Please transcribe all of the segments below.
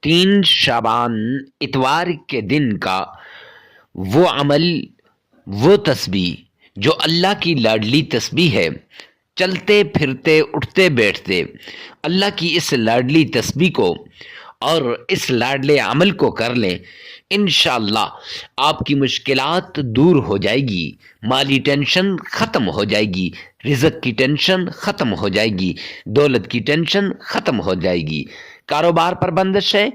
شعبان اتوار کے دن کا وہ عمل، وہ تسبیح جو اللہ کی لاڈلی تسبیح ہے، چلتے پھرتے اٹھتے بیٹھتے اللہ کی اس لاڈلی تسبیح کو اور اس لاڈلے عمل کو کر لیں، انشاءاللہ آپ کی مشکلات دور ہو جائے گی، مالی ٹینشن ختم ہو جائے گی، رزق کی ٹینشن ختم ہو جائے گی، دولت کی ٹینشن ختم ہو جائے گی، کاروبار پر بندش ہے،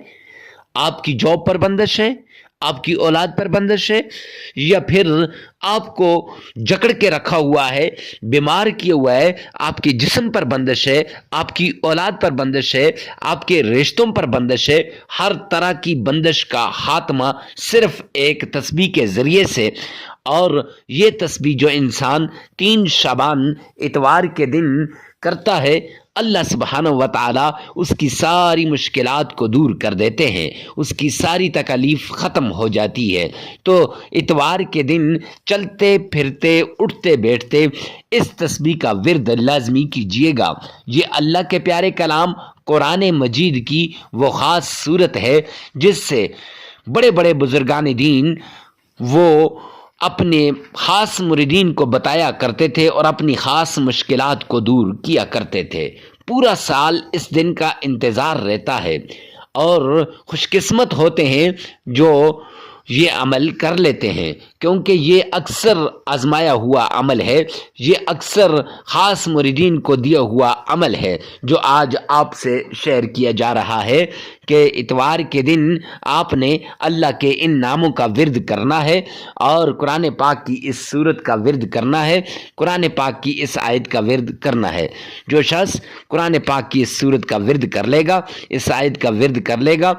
آپ کی جاب پر بندش ہے، آپ کی اولاد پر بندش ہے، یا پھر آپ کو جکڑ کے رکھا ہوا ہے، بیمار کیا ہوا ہے، آپ کے جسم پر بندش ہے، آپ کی اولاد پر بندش ہے، آپ کے رشتوں پر بندش ہے، ہر طرح کی بندش کا خاتمہ صرف ایک تسبیح کے ذریعے سے۔ اور یہ تسبیح جو انسان 3 شعبان اتوار کے دن کرتا ہے، اللہ سبحانہ و تعالی اس کی ساری مشکلات کو دور کر دیتے ہیں، اس کی ساری تکالیف ختم ہو جاتی ہے۔ تو اتوار کے دن چلتے پھرتے اٹھتے بیٹھتے اس تسبیح کا ورد لازمی کیجیے گا۔ یہ اللہ کے پیارے کلام قرآن مجید کی وہ خاص صورت ہے جس سے بڑے بڑے بزرگان دین وہ اپنے خاص مریدین کو بتایا کرتے تھے اور اپنی خاص مشکلات کو دور کیا کرتے تھے۔ پورا سال اس دن کا انتظار رہتا ہے، اور خوش قسمت ہوتے ہیں جو یہ عمل کر لیتے ہیں، کیونکہ یہ اکثر آزمایا ہوا عمل ہے، یہ اکثر خاص مریدین کو دیا ہوا عمل ہے جو آج آپ سے شیئر کیا جا رہا ہے کہ اتوار کے دن آپ نے اللہ کے ان ناموں کا ورد کرنا ہے اور قرآن پاک کی اس صورت کا ورد کرنا ہے، قرآن پاک کی اس آیت کا ورد کرنا ہے۔ جو شخص قرآن پاک کی اس صورت کا ورد کر لے گا، اس آیت کا ورد کر لے گا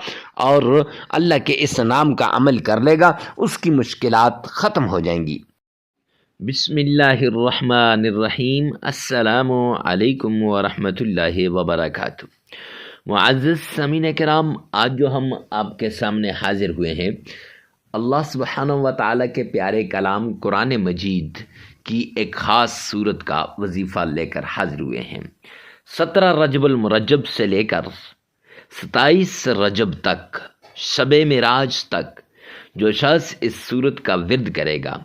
اور اللہ کے اس نام کا عمل کر لے گا، اس کی مشکلات ختم ہو جائیں گی۔ بسم اللہ الرحمن الرحیم۔ السلام علیکم ورحمۃ اللہ وبرکاتہ۔ معزز سامعین کرام، آج جو ہم آپ کے سامنے حاضر ہوئے ہیں، اللہ سبحانہ و تعالیٰ کے پیارے کلام قرآن مجید کی ایک خاص صورت کا وظیفہ لے کر حاضر ہوئے ہیں۔ 17 رجب المرجب سے لے کر 27 رجب تک، شب معراج تک جو شخص اس صورت کا ورد کرے گا،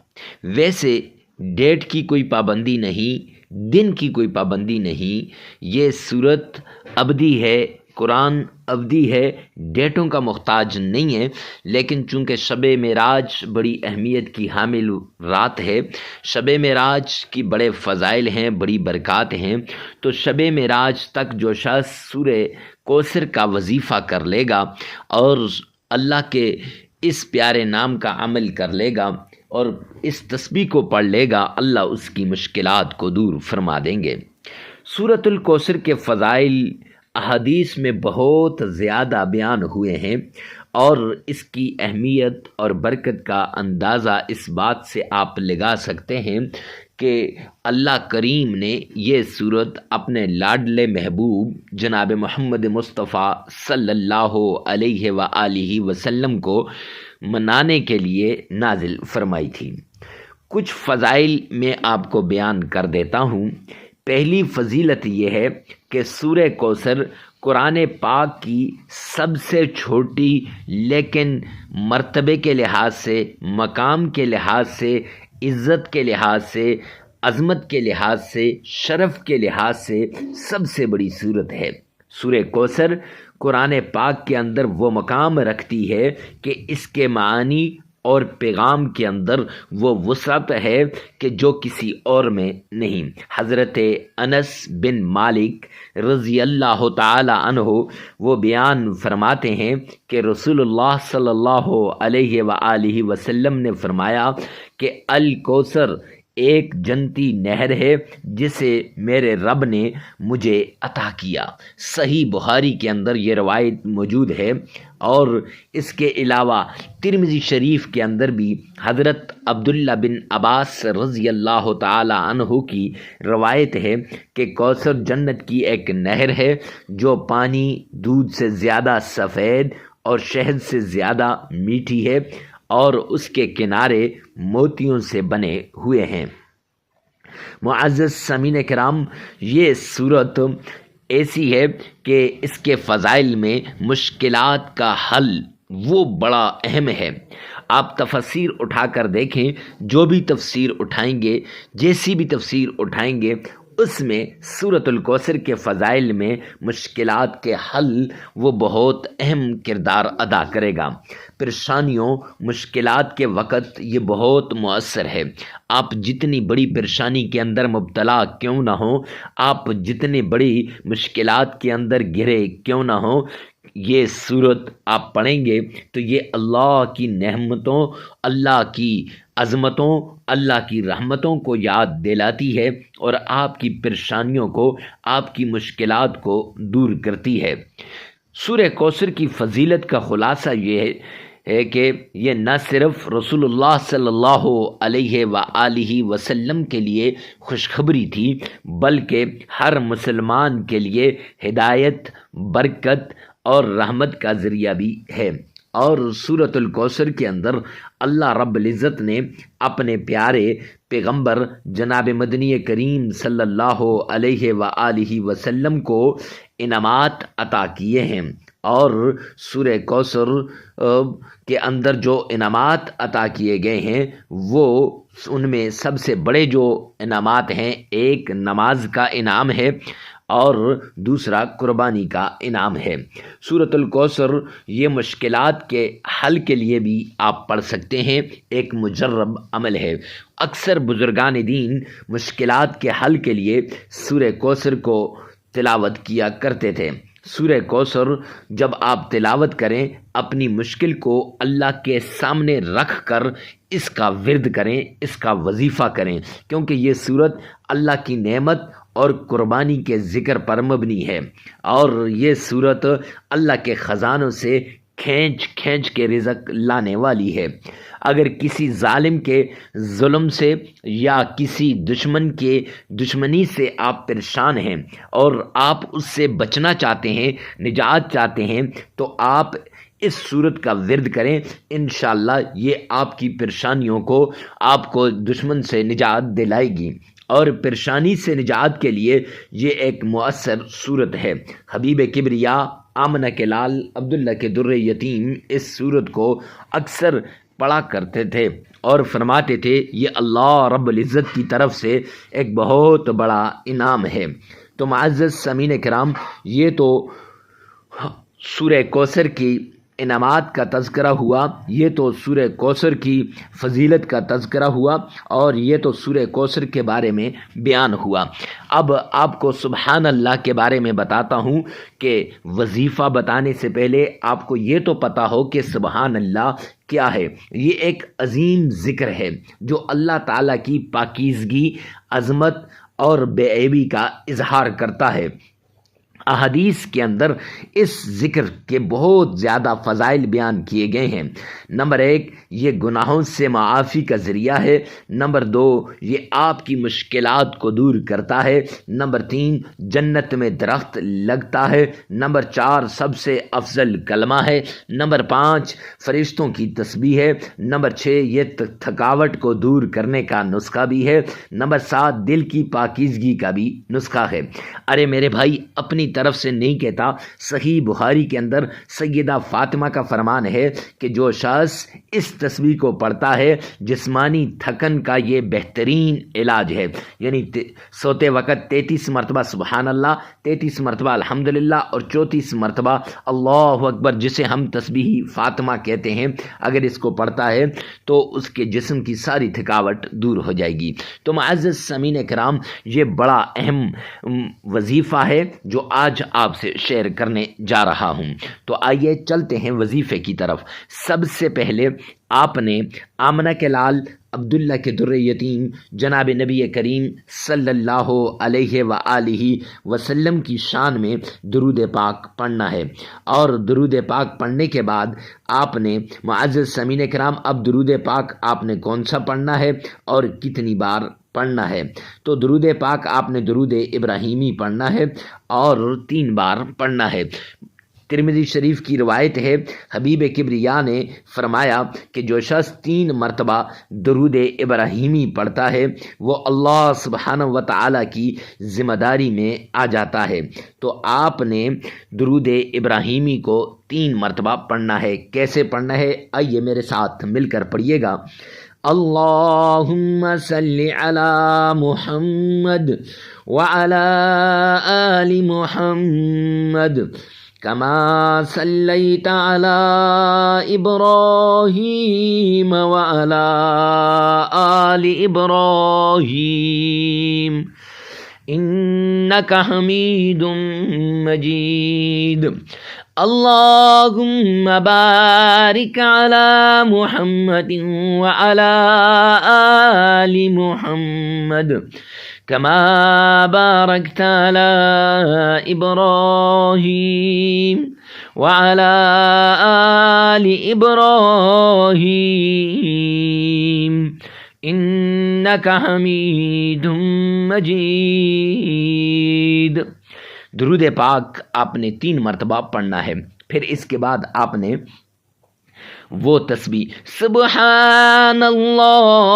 ویسے ڈیٹ کی کوئی پابندی نہیں، دن کی کوئی پابندی نہیں، یہ صورت ابدی ہے، قرآن ابدی ہے، ڈیٹوں کا محتاج نہیں ہے، لیکن چونکہ شب معراج بڑی اہمیت کی حامل رات ہے، شب معراج کی بڑے فضائل ہیں، بڑی برکات ہیں، تو شب معراج تک جو شخص سورہ کوثر کا وظیفہ کر لے گا اور اللہ کے اس پیارے نام کا عمل کر لے گا اور اس تسبیح کو پڑھ لے گا، اللہ اس کی مشکلات کو دور فرما دیں گے۔ سورۃ الکوثر کے فضائل احادیث میں بہت زیادہ بیان ہوئے ہیں، اور اس کی اہمیت اور برکت کا اندازہ اس بات سے آپ لگا سکتے ہیں کہ اللہ کریم نے یہ صورت اپنے لاڈلے محبوب جناب محمد مصطفیٰ صلی اللہ علیہ وآلہ وسلم کو منانے کے لیے نازل فرمائی تھی۔ کچھ فضائل میں آپ کو بیان کر دیتا ہوں۔ پہلی فضیلت یہ ہے کہ سورہ کوثر قرآن پاک کی سب سے چھوٹی لیکن مرتبے کے لحاظ سے، مقام کے لحاظ سے، عزت کے لحاظ سے، عظمت کے لحاظ سے، شرف کے لحاظ سے سب سے بڑی صورت ہے۔ سورہ کوثر قرآن پاک کے اندر وہ مقام رکھتی ہے کہ اس کے معانی اور پیغام کے اندر وہ وسعت ہے کہ جو کسی اور میں نہیں۔ حضرت انس بن مالک رضی اللہ تعالی عنہ وہ بیان فرماتے ہیں کہ رسول اللہ صلی اللہ علیہ وآلہ وسلم نے فرمایا کہ الکوثر ایک جنتی نہر ہے جسے میرے رب نے مجھے عطا کیا۔ صحیح بخاری کے اندر یہ روایت موجود ہے، اور اس کے علاوہ ترمذی شریف کے اندر بھی حضرت عبداللہ بن عباس رضی اللہ تعالی عنہ کی روایت ہے کہ کوثر جنت کی ایک نہر ہے جو پانی دودھ سے زیادہ سفید اور شہد سے زیادہ میٹھی ہے، اور اس کے کنارے موتیوں سے بنے ہوئے ہیں۔ معزز سامعین کرام، یہ صورت ایسی ہے کہ اس کے فضائل میں مشکلات کا حل وہ بڑا اہم ہے۔ آپ تفسیر اٹھا کر دیکھیں، جو بھی تفسیر اٹھائیں گے، جیسی بھی تفسیر اٹھائیں گے، اس میں سورۃ الکوثر کے فضائل میں مشکلات کے حل وہ بہت اہم کردار ادا کرے گا۔ پریشانیوں، مشکلات کے وقت یہ بہت مؤثر ہے۔ آپ جتنی بڑی پریشانی کے اندر مبتلا کیوں نہ ہوں، آپ جتنی بڑی مشکلات کے اندر گھرے کیوں نہ ہوں، یہ صورت آپ پڑھیں گے تو یہ اللہ کی نعمتوں، اللہ کی عظمتوں، اللہ کی رحمتوں کو یاد دلاتی ہے اور آپ کی پریشانیوں کو، آپ کی مشکلات کو دور کرتی ہے۔ سورہ کوثر کی فضیلت کا خلاصہ یہ ہے کہ یہ نہ صرف رسول اللہ صلی اللہ علیہ وآلہ وسلم کے لیے خوشخبری تھی، بلکہ ہر مسلمان کے لیے ہدایت، برکت اور رحمت کا ذریعہ بھی ہے۔ اور سورۃ الکوثر کے اندر اللہ رب العزت نے اپنے پیارے پیغمبر جناب مدنی کریم صلی اللہ علیہ وآلہ وسلم کو انعامات عطا کیے ہیں، اور سورہ کوثر کے اندر جو انعامات عطا کیے گئے ہیں وہ ان میں سب سے بڑے جو انعامات ہیں، ایک نماز کا انعام ہے اور دوسرا قربانی کا انعام ہے۔ سورۃ الکوثر یہ مشکلات کے حل کے لیے بھی آپ پڑھ سکتے ہیں، ایک مجرب عمل ہے۔ اکثر بزرگان دین مشکلات کے حل کے لیے سورہ کوثر کو تلاوت کیا کرتے تھے۔ سورہ کوثر جب آپ تلاوت کریں، اپنی مشکل کو اللہ کے سامنے رکھ کر اس کا ورد کریں، اس کا وظیفہ کریں، کیونکہ یہ سورت اللہ کی نعمت اور قربانی کے ذکر پر مبنی ہے، اور یہ سورت اللہ کے خزانوں سے کھینچ کھینچ کے رزق لانے والی ہے۔ اگر کسی ظالم کے ظلم سے یا کسی دشمن کے دشمنی سے آپ پریشان ہیں اور آپ اس سے بچنا چاہتے ہیں، نجات چاہتے ہیں، تو آپ اس سورت کا ورد کریں، انشاءاللہ یہ آپ کی پریشانیوں کو، آپ کو دشمن سے نجات دلائے گی، اور پریشانی سے نجات کے لیے یہ ایک مؤثر صورت ہے۔ حبیب کبریا آمنہ کے لال عبداللہ کے در یتیم اس صورت کو اکثر پڑھا کرتے تھے اور فرماتے تھے یہ اللہ رب العزت کی طرف سے ایک بہت بڑا انعام ہے۔ تو معزز سامعین کرام، یہ تو سورہ کوثر کی انعامات کا تذکرہ ہوا، یہ تو سورہ کوثر کی فضیلت کا تذکرہ ہوا، اور یہ تو سورہ کوثر کے بارے میں بیان ہوا۔ اب آپ کو سبحان اللہ کے بارے میں بتاتا ہوں کہ وظیفہ بتانے سے پہلے آپ کو یہ تو پتہ ہو کہ سبحان اللہ کیا ہے۔ یہ ایک عظیم ذکر ہے جو اللہ تعالیٰ کی پاکیزگی، عظمت اور بے عیبی کا اظہار کرتا ہے۔ احادیث کے اندر اس ذکر کے بہت زیادہ فضائل بیان کیے گئے ہیں۔ نمبر 1، یہ گناہوں سے معافی کا ذریعہ ہے۔ نمبر 2، یہ آپ کی مشکلات کو دور کرتا ہے۔ نمبر 3، جنت میں درخت لگتا ہے۔ نمبر 4، سب سے افضل کلمہ ہے۔ نمبر 5، فرشتوں کی تسبیح ہے۔ نمبر 6، یہ تھکاوٹ کو دور کرنے کا نسخہ بھی ہے۔ نمبر 7، دل کی پاکیزگی کا بھی نسخہ ہے۔ ارے میرے بھائی، اپنی طرف سے نہیں کہتا، صحیح بخاری کے اندر سیدہ فاطمہ کا فرمان ہے کہ جو شخص اس تسبیح کو پڑھتا ہے، جسمانی تھکن کا یہ بہترین علاج ہے۔ یعنی سوتے وقت 33 مرتبہ سبحان اللہ، 33 مرتبہ الحمدللہ اور 34 مرتبہ اللہ اکبر، جسے ہم تسبیح فاطمہ کہتے ہیں، اگر اس کو پڑھتا ہے تو اس کے جسم کی ساری تھکاوٹ دور ہو جائے گی۔ تو معزز سامعین کرام، یہ بڑا اہم وظیفہ ہے جو آج آپ سے شیئر کرنے جا رہا ہوں۔ تو آئیے چلتے ہیں وظیفے کی طرف۔ سب سے پہلے آپ نے آمنہ کے لال عبداللہ کے در یتیم جناب نبی کریم صلی اللہ علیہ وآلہ وسلم کی شان میں درود پاک پڑھنا ہے، اور درود پاک پڑھنے کے بعد آپ نے معزز سامعین کرام، اب درود پاک آپ نے کون سا پڑھنا ہے اور کتنی بار پڑھنا ہے؟ تو درود پاک آپ نے درود ابراہیمی پڑھنا ہے اور 3 بار پڑھنا ہے۔ ترمذی شریف کی روایت ہے، حبیب کبریا نے فرمایا کہ جو شخص 3 مرتبہ درود ابراہیمی پڑھتا ہے وہ اللہ سبحانہ و تعالی کی ذمہ داری میں آ جاتا ہے۔ تو آپ نے درود ابراہیمی کو 3 مرتبہ پڑھنا ہے۔ کیسے پڑھنا ہے؟ آئیے میرے ساتھ مل کر پڑھیے گا۔ اللہم صلی علی محمد وعلی آل محمد کما صلیت علی ابراہیم وعلی آل ابراہیم انک حمید مجید۔ اللہم بارک علی محمد وعلی آل محمد کما بارکت علی ابراہیم وعلی آل ابراہیم انک حمید مجید۔ درود پاک آپ نے 3 مرتبہ پڑھنا ہے۔ پھر اس کے بعد آپ نے وہ تسبیح سبحان اللہ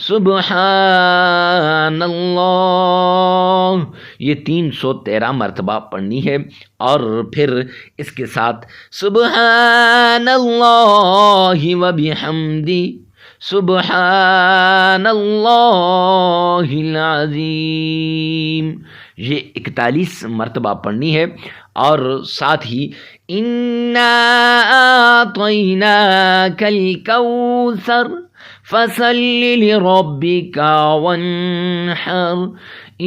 سبحان اللہ یہ 313 مرتبہ پڑھنی ہے، اور پھر اس کے ساتھ سبحان اللہ و بحمدی سبحان اللہ العظیم یہ 41 مرتبہ پڑھنی ہے، اور ساتھ ہی انا اعطیناک الکوثر فصل لربک وانحر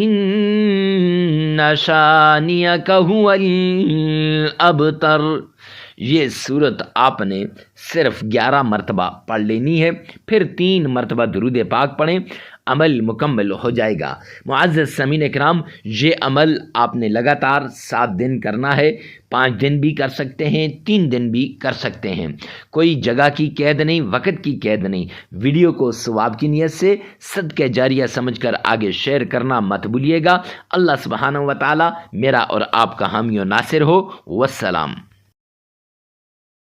ان شانئک هو الابتر۔ یہ صورت آپ نے صرف 11 مرتبہ پڑھ لینی ہے، پھر 3 مرتبہ درود پاک پڑھیں، عمل مکمل ہو جائے گا۔ معزز سامعین کرام، یہ عمل آپ نے لگاتار 7 دن کرنا ہے، 5 دن بھی کر سکتے ہیں، 3 دن بھی کر سکتے ہیں۔ کوئی جگہ کی قید نہیں، وقت کی قید نہیں۔ ویڈیو کو ثواب کی نیت سے صدقہ جاریہ سمجھ کر آگے شیئر کرنا مت بھولیے گا۔ اللہ سبحانہ و تعالی میرا اور آپ کا حامی و ناصر ہو۔ والسلام۔